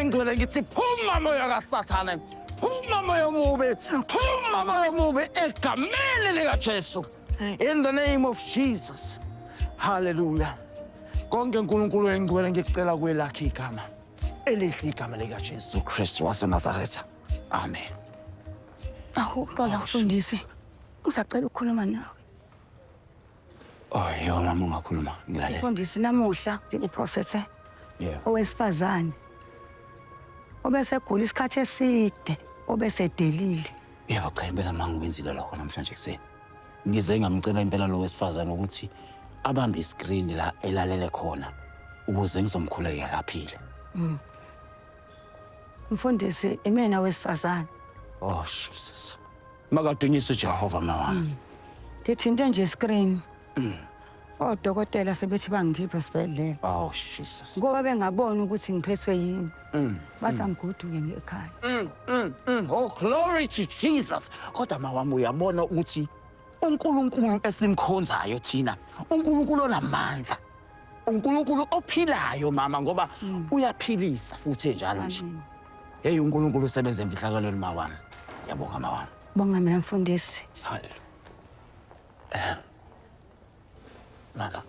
engcwele ngithi phuma moya kaSathane. Phuma moya omubi. Phuma moya omubi egameni likaJesu. In the name of Jesus. Hallelujah. Konke uNkulunkulu engcwele ngicela kwelakhe igama. Elihle igama likaJesu Kristu waseNazaretha. Amen. Uxola mfundisi. Ngisacela ukukhuluma nawe. Oh, yo mama ungakhuluma ngilale. Mfundisi namuhla uprofessor. Yeah. Owesifazane. Obesegula isikhathi eside, obesedelile. Yebo cha impela manga wenzile lokho namhlanje kuseni. Ngize ngamcela impela lo wesifazane ukuthi abambe iscreen la elalele khona ukuze ngizomkhulekela laphile. Mfundisi imena wesifazane. Oh Jesus. Makadunyiswe Jehova mawami. Ngithinte nje iscreen. Odokotela sebethi bangikhipha esibhedlela. Oh Jesus. Ngoba bengabona ukuthi ngiphethwe yini. Basangigoduke ngekhaya. Oh glory to Jesus. Kodwa mawami uyabona ukuthi uNkulunkulu esimkhonzayo thina, uNkulunkulu onamandla. uNkulunkulu ophilayo mama ngoba uyaphilisa futhi njalo nje. Hey uNkulunkulu usebenza emfihlakalweni mawami. Yabonga mawami. Bonga mina mfundisi. Hallelujah. Mama.